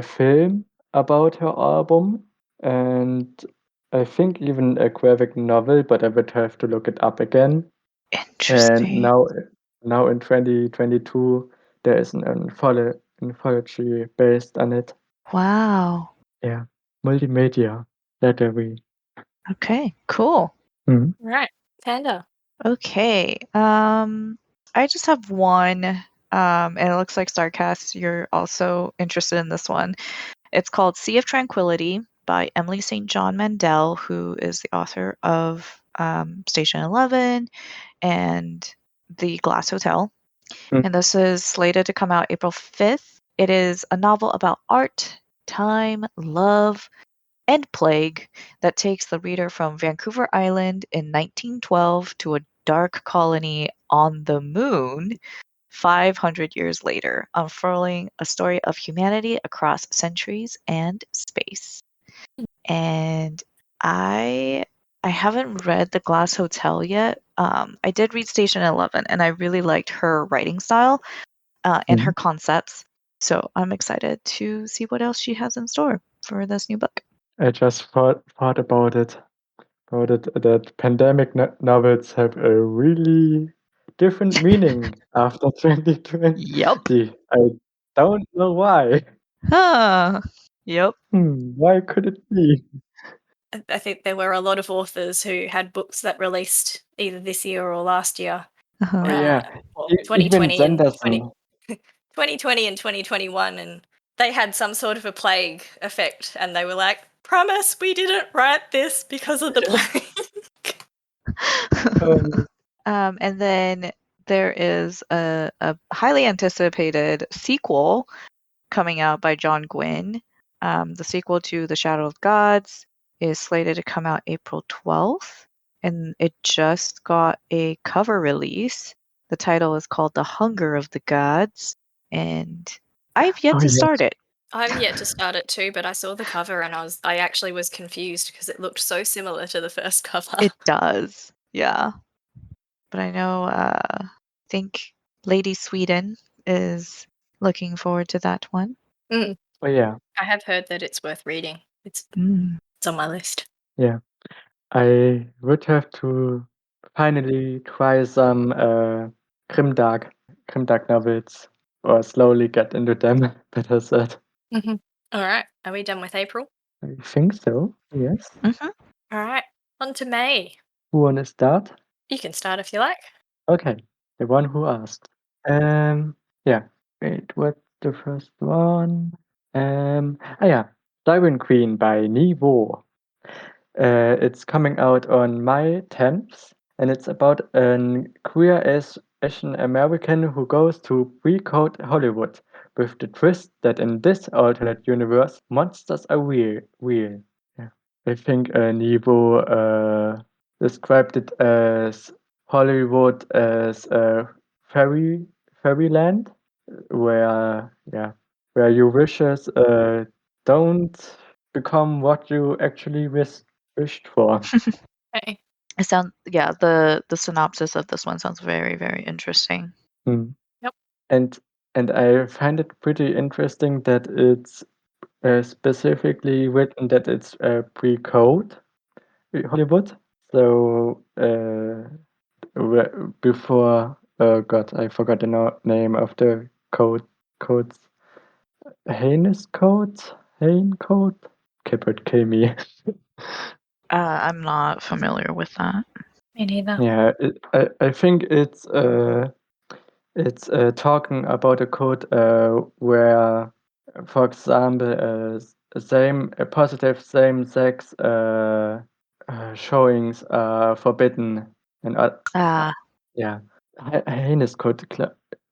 film about her album, and I think even a graphic novel, but I would have to look it up again. And Interesting. now in 2022, there is an anthology based on it. Wow. Yeah, multimedia, literally. Okay, cool. Mhm. Right. Panda. Okay. I just have one. And it looks like Starcast, you're also interested in this one. It's called Sea of Tranquility by Emily St. John Mandel, who is the author of Station 11 and The Glass Hotel. Mm. And this is slated to come out April 5th. It is a novel about art, time, love, and plague that takes the reader from Vancouver Island in 1912 to a dark colony on the moon 500 years later, unfurling a story of humanity across centuries and space. And I haven't read The Glass Hotel yet. I did read Station 11, and I really liked her writing style and her Mhm. concepts. So I'm excited to see what else she has in store for this new book. I just thought about it that pandemic novels have a really different meaning after Yep. 2020. I don't know why. Huh. Yep. Why could it be? I think there were a lot of authors who had books that released either this year or last year. Oh Uh-huh. yeah, Well, even 2020 and Sanderson. 2020 and 2021, and they had some sort of a plague effect, and they were like, "Promise, we didn't write this because of the plague." Um, And then there is a highly anticipated sequel coming out by John Gwynne. The sequel to The Shadow of Gods is slated to come out April 12th, and it just got a cover release. The title is called The Hunger of the Gods, and I've yet oh to start yes. it. I've yet to start it too, but I saw the cover and I actually was confused because it looked so similar to the first cover. It does, yeah. But I know, think Lady Sweden is looking forward to that one. Mm, Oh yeah, I have heard that it's worth reading. It's on my list. yeah. I would have to finally try some grimdark novels, or slowly get into them. Better said. Mm-hmm. All right, are we done with April? I think so. Yes. Mm-hmm. All right, on to May. Who wanna start? You can start if you like. Okay, the one who asked. Yeah. Wait, what's the first one? Yeah, Siren Queen by Nivo. It's coming out on May 10th, and it's about a queer Asian American who goes to pre-code Hollywood, with the twist that in this alternate universe, monsters are real. Yeah. I think Nivo described it as Hollywood as a fairyland, where where your wishes don't become what you actually wished for. Okay. The synopsis of this one sounds very, very interesting. Mm. Yep. And I find it pretty interesting that it's specifically written that it's pre-code Hollywood. So before God, I forgot the name of the codes. Heinous code, Hain code. Kipper kill me. I'm not familiar with that. Me neither. Yeah, I think it's talking about a code where, for example, a positive same-sex showings are forbidden and yeah, heinous code.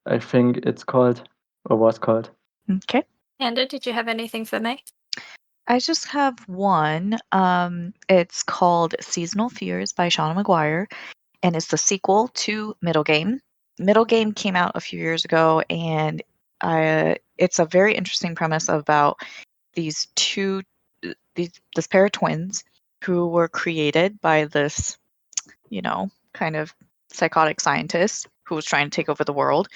I think it's called or was called. Okay. Panda, did you have anything for me? I just have one. It's called Seasonal Fears by Shauna McGuire, and it's the sequel to Middle Game. Middle Game came out a few years ago, and it's a very interesting premise about these this pair of twins who were created by this, kind of psychotic scientist who was trying to take over the world.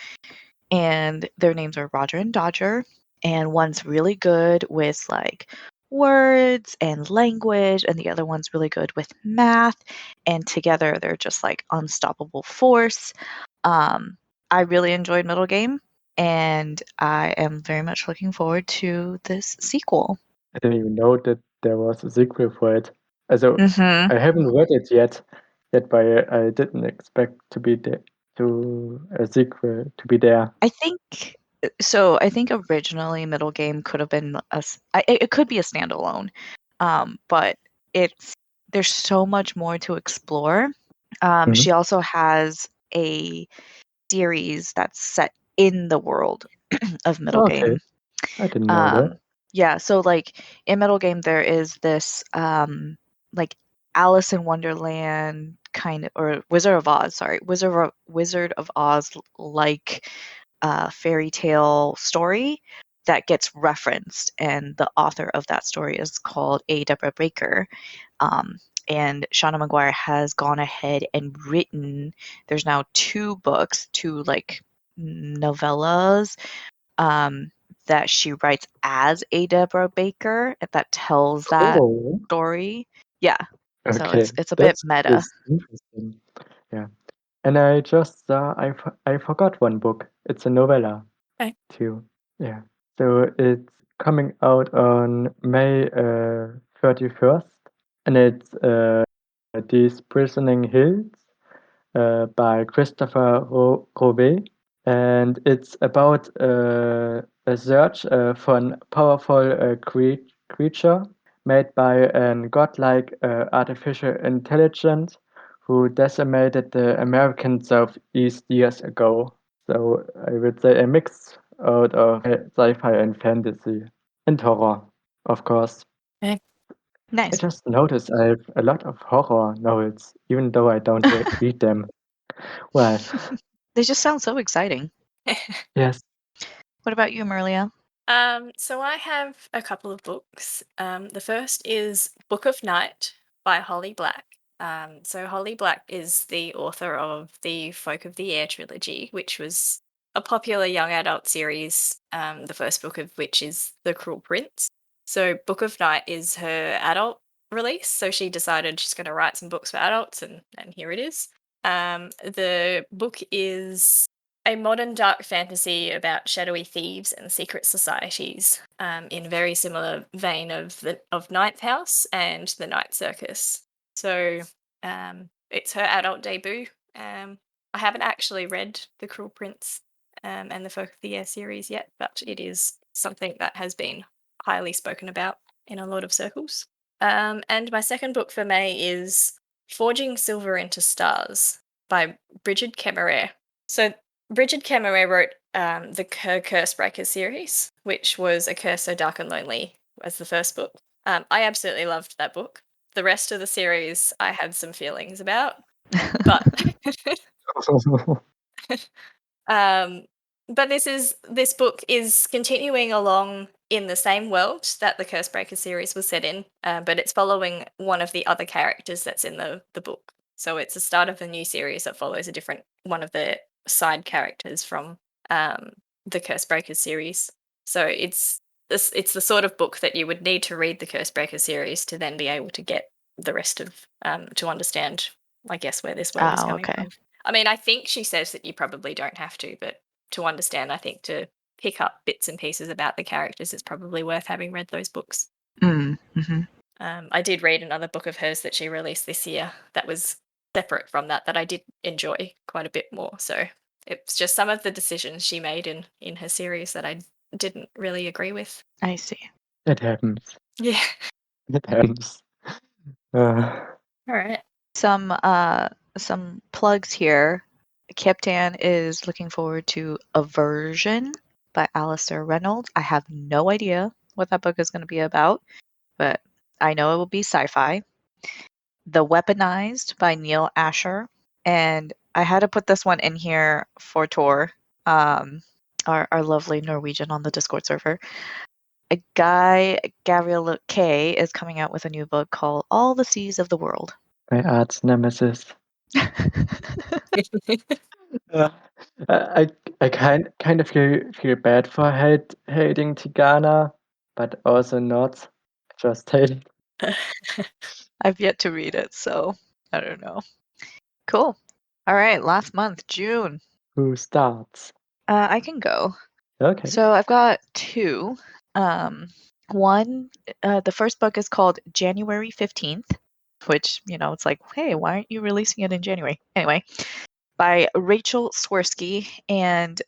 And their names are Roger and Dodger. And one's really good with like words and language, and the other one's really good with math. And together they're just like unstoppable force. I really enjoyed Middle Game, and I am very much looking forward to this sequel. I didn't even know that there was a sequel for it. Also, Mm-hmm. I haven't read it yet, but I didn't expect to be there to a sequel to be there. I think so. I think originally Middle Game could have been it could be a standalone, but it's there's so much more to explore. Mhm. She also has a series that's set in the world of Middle Okay, Game. I didn't know that. Yeah, so like in Middle Game there is this like Alice in Wonderland kind of, or Wizard of Oz, sorry, Wizard of Oz like fairy tale story that gets referenced, and the author of that story is called A. Deborah Baker. Um, and Shauna McGuire has gone ahead and written. There's now two like novellas that she writes as A. Deborah Baker that tells that Oh, story. Yeah, so okay, it's a bit that meta. is interesting. Yeah, and I just saw I forgot one book. It's a novella Okay. too. Yeah, so it's coming out on May 31st, and it's These Prisoning Hills by Christopher Rowe, and it's about a search for a powerful creature made by a godlike artificial intelligence who decimated the American Southeast years ago. So I would say a mix out of sci-fi and fantasy and horror, of course. Okay. I Nice. just noticed I have a lot of horror novels, even though I don't read them. Well, They just sound so exciting. yes. What about you, Mirlyah? So I have a couple of books. The first is Book of Night by Holly Black. So Holly Black is the author of the Folk of the Air trilogy, which was a popular young adult series, the first book of which is The Cruel Prince. So Book of Night is her adult release, so she decided she's going to write some books for adults, and here it is. The book is a modern dark fantasy about shadowy thieves and secret societies, in a very similar vein of Ninth House and the Night Circus. So it's her adult debut. I haven't actually read The Cruel Prince and the Folk of the Air series yet, but it is something that has been highly spoken about in a lot of circles. And my second book for May is Forging Silver into Stars by Bridget Kemmerer. So Bridget Kemmerer wrote the Cursebreaker series, which was A Curse So Dark and Lonely as the first book. I absolutely loved that book. The rest of the series I had some feelings about, but but this book is continuing along in the same world that the Cursebreaker series was set in, but it's following one of the other characters that's in the book. So it's the start of a new series that follows a different one of the side characters from the Cursebreaker series. So it's the sort of book that you would need to read the Cursebreaker series to then be able to get the rest of to understand, I guess, where this world is Oh, coming okay. from. I mean, I think she says that you probably don't have to, but to understand, I think to pick up bits and pieces about the characters, it's probably worth having read those books. Mm-hmm. I did read another book of hers that she released this year that was separate from that I did enjoy quite a bit more. So it's just some of the decisions she made in her series that I didn't really agree with. I see. It happens. Yeah. It happens. Uh, All right. Some plugs here. Captain is looking forward to Aversion by Alistair Reynolds. I have no idea what that book is going to be about, but I know it will be sci-fi. The Weaponized by Neil Asher. And I had to put this one in here for Tor, our lovely Norwegian on the Discord server. A guy, Gabriel K, is coming out with a new book called All the Seas of the World. My arch nemesis. Uh, I kind of feel bad for hating Tigana, but also not. Just hate. I've yet to read it, so I don't know. Cool. All right, last month, June. Who starts? I can go. Okay. So I've got two. One, the first book is called January 15th, which, it's like, hey, why aren't you releasing it in January? Anyway, by Rachel Swirsky. And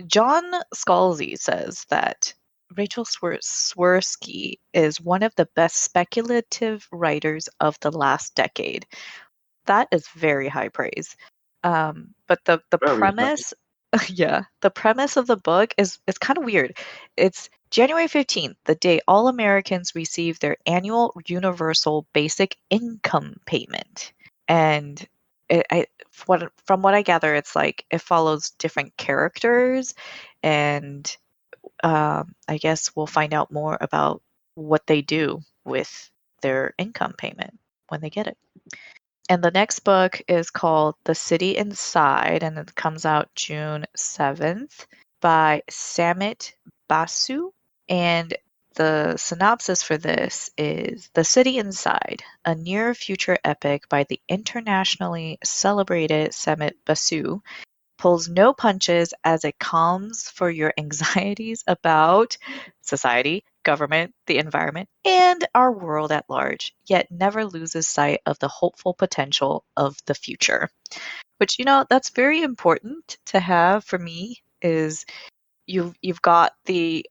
John Scalzi says that Rachel Swirsky is one of the best speculative writers of the last decade. That is very high praise. But the Very high. premise, yeah, the premise of the book is kind of weird. It's January 15th, the day all Americans receive their annual universal basic income payment. And from what I gather, it's like it follows different characters, and I guess we'll find out more about what they do with their income payment when they get it. And the next book is called The City Inside, and it comes out June 7th by Samit Basu. And the synopsis for this is The City Inside, a near future epic by the internationally celebrated Samit Basu, pulls no punches as it calms for your anxieties about society, government, the environment, and our world at large, yet never loses sight of the hopeful potential of the future. Which, that's very important to have for me, is you've got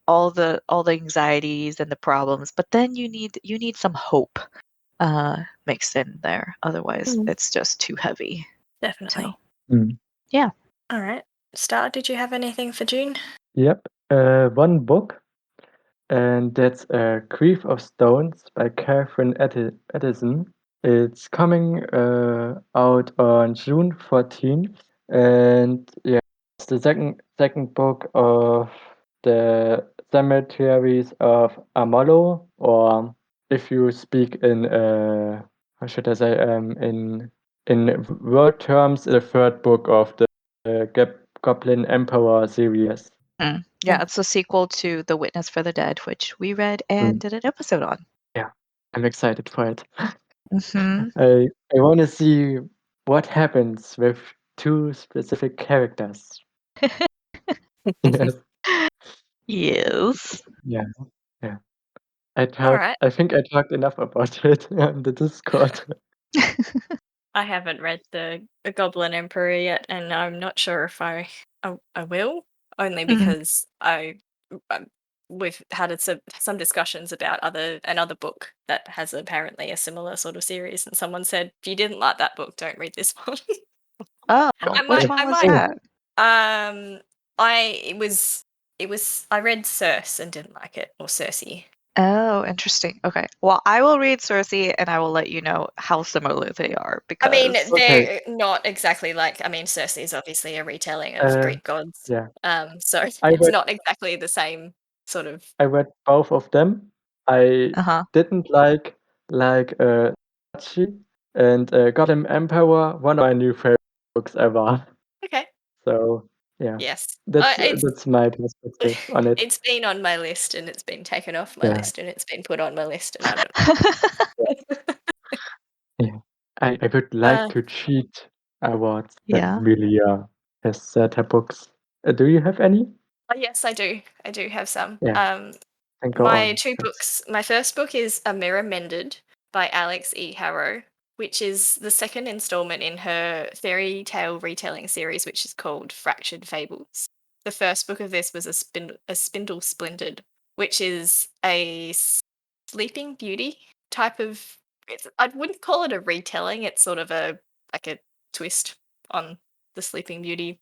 all the anxieties and the problems, but then you need some hope mixed in there. Otherwise, it's just too heavy. Definitely. So, yeah. All right. Star, did you have anything for June? Yep. One book, and that's Grief of Stones by Catherine Edison. It's coming out on June 14th, and yeah, it's the second book of the Cemeteries of Amalo, or if you speak in how should I say in word terms, the third book of the Goblin Emperor series. Yeah, it's a sequel to The Witness for the Dead, which we read and did an episode on. Yeah, I'm excited for it. Hmm. I want to see what happens with two specific characters. Yes. Yes. Yeah. Yeah. All right. I think I talked enough about it on the Discord. I haven't read the Goblin Emperor yet, and I'm not sure if I will, only because we've had some discussions about another book that has apparently a similar sort of series, and someone said, if you didn't like that book, don't read this one. Oh, I which might. one I was might. that? It was. I read Circe and didn't like it, or Circe. Oh, interesting. Okay. Well, I will read Cersei and I will let you know how similar they are I mean, because Okay. they're not exactly like. I mean, Circe is obviously a retelling of Greek gods. Yeah. So I it's read not exactly the same sort of. I read both of them. I uh-huh. didn't like Sachi and Gotham Emperor, one of my new favorite books ever. Okay. So yeah, Yes. It's that's my perspective on it. it's been on my list and it's been taken off my Yeah. list and it's been put on my list and I don't. Yeah. I would like to cheat awards that Uh, Yeah. Mirlyah has set her books. Do you have any? yes, I do. I do have some. Yeah. Then go My on. two books. My first book is A Mirror Mended by Alex E. Harrow, which is the second installment in her fairy tale retelling series, which is called Fractured Fables. The first book of this was a Spindle Splintered, which is a Sleeping Beauty type of I wouldn't call it a retelling. It's sort of a twist on the Sleeping Beauty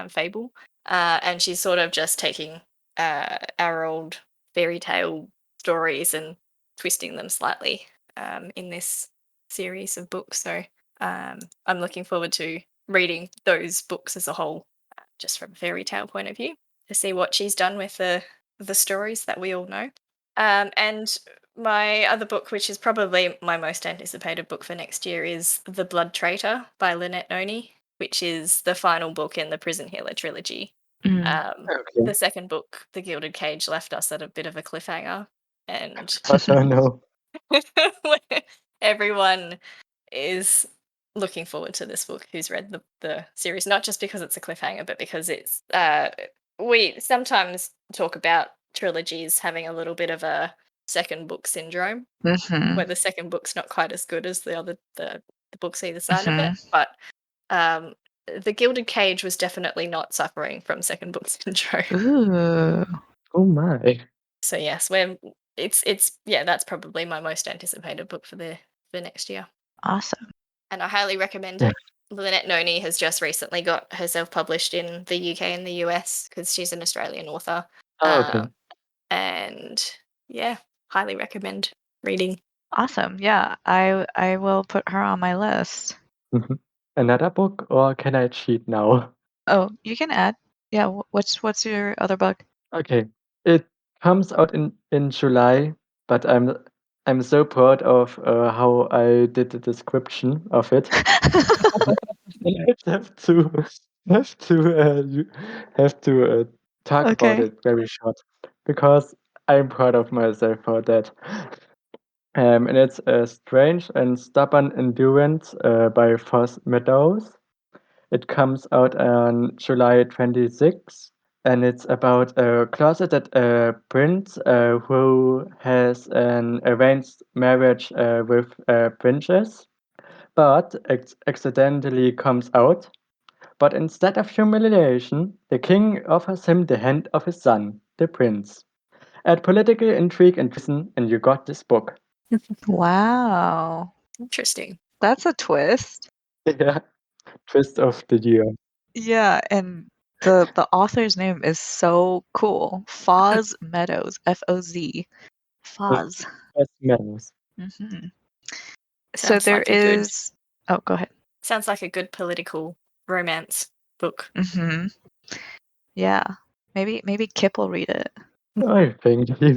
fable, and she's sort of just taking our old fairy tale stories and twisting them slightly in this series of books. So I'm looking forward to reading those books as a whole, just from a fairy tale point of view, to see what she's done with the stories that we all know. And my other book, which is probably my most anticipated book for next year, is The Blood Traitor by Lynette Noni, which is the final book in the Prison Healer trilogy. Okay. The second book, The Gilded Cage, left us at a bit of a cliffhanger, and Oh no. everyone is looking forward to this book who's read the series, not just because it's a cliffhanger, but because it's we sometimes talk about trilogies having a little bit of a second book syndrome, where the second book's not quite as good as the books either side of it. But The Gilded Cage was definitely not suffering from second book syndrome. Ooh, Oh my. So yes, that's probably my most anticipated book for the next year, awesome. and I highly recommend Yeah. it. Lynette Noni has just recently got herself published in the UK and the US because she's an Australian author. Oh, okay. And yeah, highly recommend reading. Awesome. Yeah, I will put her on my list. Mhm. Another book, or can I cheat now? Oh, you can add. Yeah, what's your other book? Okay. It comes out in July, but I'm so proud of how I did the description of it. I have to have to talk about Okay. it very short because I'm proud of myself for that. And it's a Strange and Stubborn Endurance by Foss Meadows. It comes out on July 26th, and it's about a closeted prince who has an arranged marriage with a princess, but accidentally comes out. But instead of humiliation, the king offers him the hand of his son, the prince. Add political intrigue and treason, and you got this book. Wow. Interesting. That's a twist. Yeah, twist of the year. Yeah, and the author's name is so cool. Foz Meadows, Foz. Foz. That's madness. hmm So Sounds there like a good is. Oh, go ahead. sounds like a good political romance book. hmm Yeah, maybe Kip will read it. I think he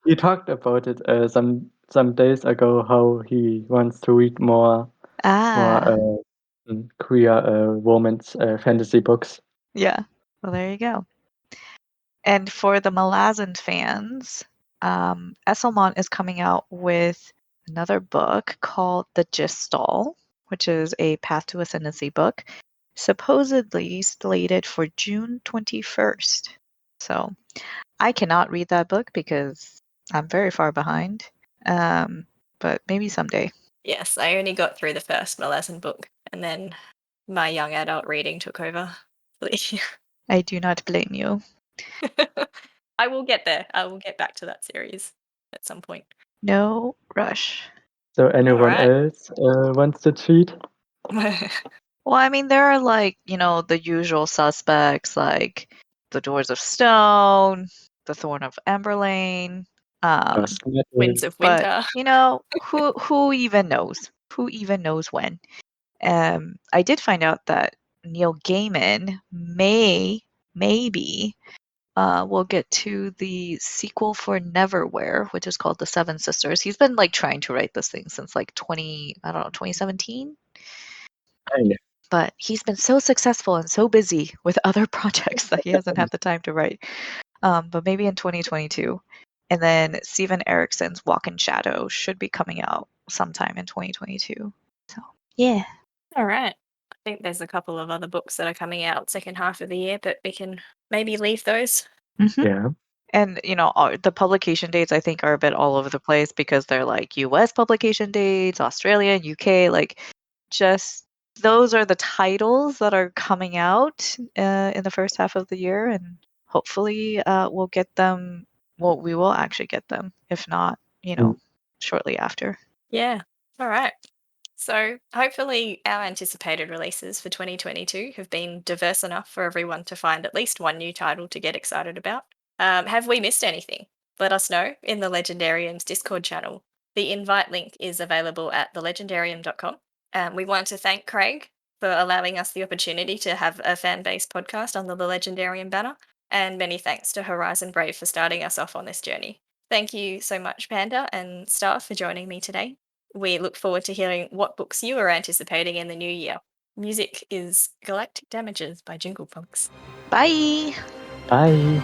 he talked about it some days ago how he wants to read more Ah, queer romance fantasy books. yeah. Well, there you go. And for the Malazan fans, Esselmont is coming out with another book called The Gistal, which is a Path to Ascendancy book, supposedly slated for June 21st. So I cannot read that book because I'm very far behind. But maybe someday. Yes, I only got through the first Malazan book, and then my young adult reading took over. I do not blame you. I will get there. I will get back to that series at some point. No rush. So anyone Alright. else wants to cheat? Well, I mean, there are like, the usual suspects like The Doors of Stone, The Thorn of Emberlane. Lost Winds Metal. of But, Winter. who even knows? Who even knows when? I did find out that Neil Gaiman maybe will get to the sequel for Neverwhere, which is called The Seven Sisters. He's been like trying to write this thing since like 2017. Yeah. But he's been so successful and so busy with other projects that he hasn't had the time to write. But maybe in 2022. And then Steven Eriksson's Walk in Shadow should be coming out sometime in 2022. So, yeah. Alright. I think there's a couple of other books that are coming out second half of the year, but we can maybe leave those. hmm Yeah. And, the publication dates I think are a bit all over the place because they're like US publication dates, Australia, UK, like just those are the titles that are coming out in the first half of the year, and hopefully we'll get them. Well, we will actually get them. If not, Mm. shortly after. Yeah. All right. So hopefully our anticipated releases for 2022 have been diverse enough for everyone to find at least one new title to get excited about. Have we missed anything? Let us know in the Legendarium's Discord channel. The invite link is available at thelegendarium.com. We want to thank Craig for allowing us the opportunity to have a fan-based podcast under the Legendarium banner, and many thanks to Horizon Brave for starting us off on this journey. Thank you so much, Panda and Star, for joining me today. We look forward to hearing what books you are anticipating in the new year. Music is Galactic Damages by Jingle Punks. Bye! Bye.